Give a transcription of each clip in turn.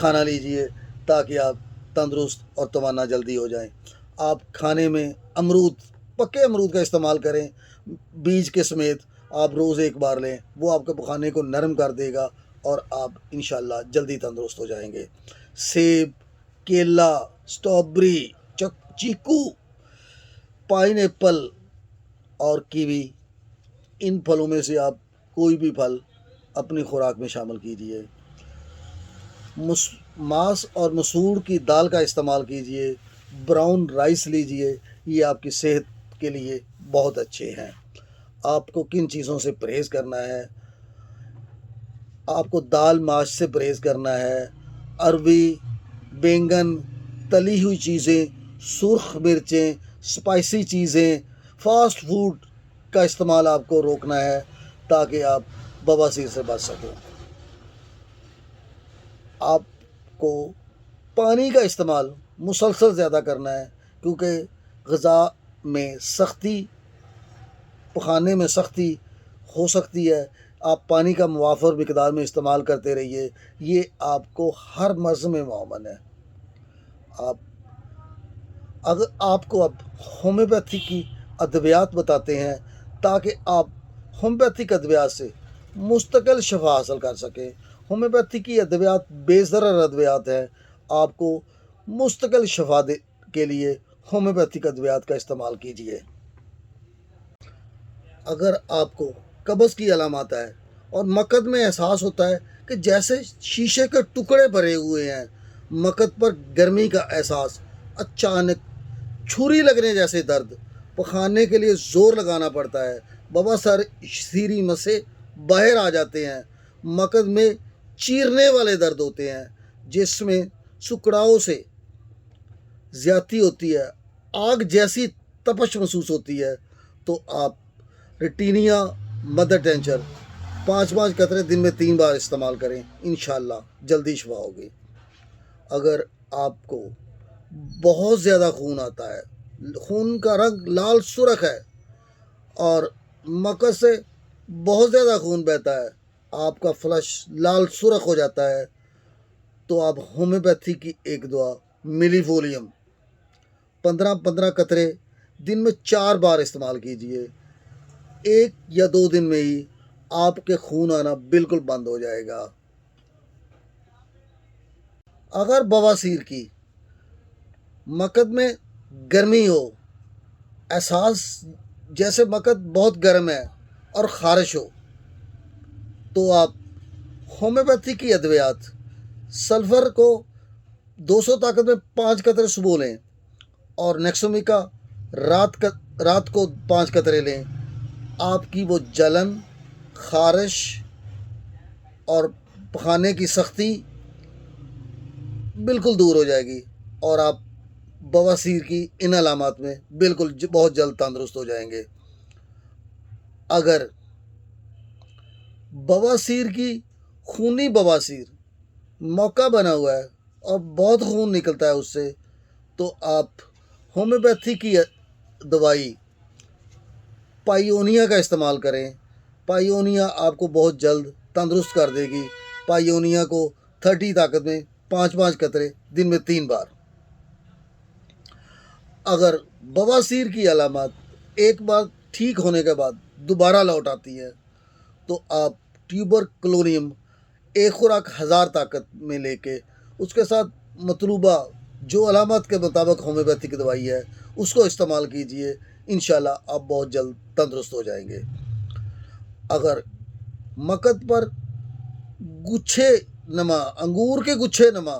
کھانا لیجئے تاکہ آپ تندرست اور توانا جلدی ہو جائیں۔ آپ کھانے میں امرود، پکے امرود کا استعمال کریں، بیج کے سمیت آپ روز ایک بار لیں، وہ آپ کے کھانے کو نرم کر دے گا اور آپ انشاءاللہ جلدی تندرست ہو جائیں گے۔ سیب، کیلا، اسٹرابری، چیکو، پائن ایپل اور کیوی، ان پھلوں میں سے آپ کوئی بھی پھل اپنی خوراک میں شامل کیجئے۔ ماس اور مسور کی دال کا استعمال کیجئے، براؤن رائس لیجئے، یہ آپ کی صحت کے لیے بہت اچھے ہیں۔ آپ کو کن چیزوں سے پرہیز کرنا ہے؟ آپ کو دال ماش سے پرہیز کرنا ہے، اروی، بینگن، تلی ہوئی چیزیں، سرخ مرچیں، سپائسی چیزیں، فاسٹ فوڈ کا استعمال آپ کو روکنا ہے تاکہ آپ بواسیر سے بچ سکیں۔ آپ کو پانی کا استعمال مسلسل زیادہ کرنا ہے، کیونکہ غذا میں سختی، پکانے میں سختی ہو سکتی ہے۔ آپ پانی کا موافر مقدار میں استعمال کرتے رہیے، یہ آپ کو ہر مرض میں معاون ہے۔ اگر آپ کو اب ہومیوپیتھی کی ادویات بتاتے ہیں تاکہ آپ ہومیوپیتھک ادویات سے مستقل شفا حاصل کر سکیں۔ ہومیوپیتھی کی ادویات بے ضرر ادویات ہیں، آپ کو مستقل شفا کے لیے ہومیوپیتھک ادویات کا استعمال کیجیے۔ اگر آپ کو قبض کی علامات ہے اور مقد میں احساس ہوتا ہے کہ جیسے شیشے کے ٹکڑے بھرے ہوئے ہیں، مقد پر گرمی کا احساس، اچانک چھری لگنے جیسے درد، پخانے کے لیے زور لگانا پڑتا ہے، بواسیری مسے باہر آ جاتے ہیں، مقد میں چیرنے والے درد ہوتے ہیں، جس میں سکڑاؤ سے زیادتی ہوتی ہے، آگ جیسی تپش محسوس ہوتی ہے، تو آپ ریٹینیا مدر ٹینچر 5 قطرے دن میں 3 بار استعمال کریں، انشاءاللہ جلدی شفا ہوگی۔ اگر آپ کو بہت زیادہ خون آتا ہے، خون کا رنگ لال سرخ ہے اور مقد سے بہت زیادہ خون بہتا ہے، آپ کا فلش لال سرخ ہو جاتا ہے، تو آپ ہومیوپیتھی کی ایک دوا ملی فولیم 15 قطرے دن میں 4 بار استعمال کیجئے۔ 1 یا 2 دن میں ہی آپ کے خون آنا بالکل بند ہو جائے گا۔ اگر بواسیر کی مقد میں گرمی ہو، احساس جیسے مقد بہت گرم ہے اور خارش ہو، تو آپ ہومیوپیتھی کی ادویات سلفر کو 200 طاقت میں 5 قطرے صبح لیں اور نیکسومیکا رات کو 5 قطرے لیں، آپ کی وہ جلن، خارش اور پخانے کی سختی بالکل دور ہو جائے گی اور آپ بواسیر کی ان علامات میں بالکل بہت جلد تندرست ہو جائیں گے۔ اگر بواسیر کی خونی بواسیر موقع بنا ہوا ہے اور بہت خون نکلتا ہے اس سے، تو آپ ہومیوپیتھی کی دوائی پائیونیا کا استعمال کریں۔ پائیونیا آپ کو بہت جلد تندرست کر دے گی۔ پائیونیا کو 30 طاقت میں 5 قطرے دن میں 3 بار۔ اگر بواسیر کی علامات ایک بار ٹھیک ہونے کے بعد دوبارہ لوٹ آتی ہے، تو آپ ٹیوبر کلونیم 1 خوراک 1000 طاقت میں لے کے اس کے ساتھ مطلوبہ جو علامات کے مطابق ہومیوپیتھی کی دوائی ہے اس کو استعمال کیجئے، انشاءاللہ آپ بہت جلد تندرست ہو جائیں گے۔ اگر مقد پر گچھے نما، انگور کے گچھے نما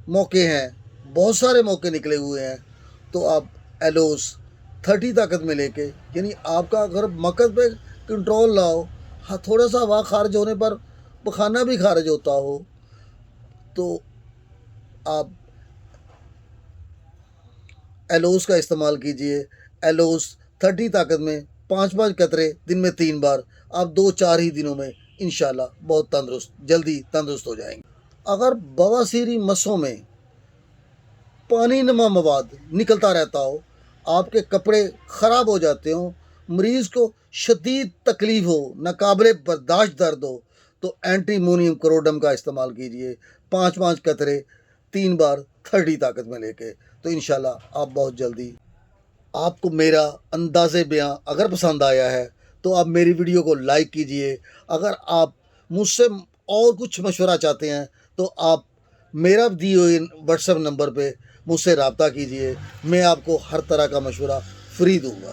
موقع ہیں، بہت سارے موقع نکلے ہوئے ہیں، تو آپ ایلوز 30 طاقت میں لے کے، یعنی آپ کا اگر مقد پہ کنٹرول نہ ہو، تھوڑا سا ہوا خارج ہونے پر پخانہ بھی خارج ہوتا ہو، تو آپ ایلوز کا استعمال کیجئے۔ ایلوز 30 طاقت میں 5 قطرے دن میں 3 بار، آپ 2-4 ہی دنوں میں انشاءاللہ بہت جلدی تندرست ہو جائیں گے۔ اگر بواسیری مسوں میں پانی نما مواد نکلتا رہتا ہو، آپ کے کپڑے خراب ہو جاتے ہوں، مریض کو شدید تکلیف ہو، ناقابل برداشت درد ہو، تو اینٹی مونیم کروڈم کا استعمال کیجئے 5 قطرے 3 بار 30 طاقت میں لے کے، تو انشاءاللہ آپ بہت جلدی، آپ کو میرا انداز بیاں اگر پسند آیا ہے تو آپ میری ویڈیو کو لائک کیجئے۔ اگر آپ مجھ سے اور کچھ مشورہ چاہتے ہیں تو آپ میرا دیے ہوئے واٹس ایپ نمبر پہ مجھ سے رابطہ کیجئے، میں آپ کو ہر طرح کا مشورہ فری دوں گا۔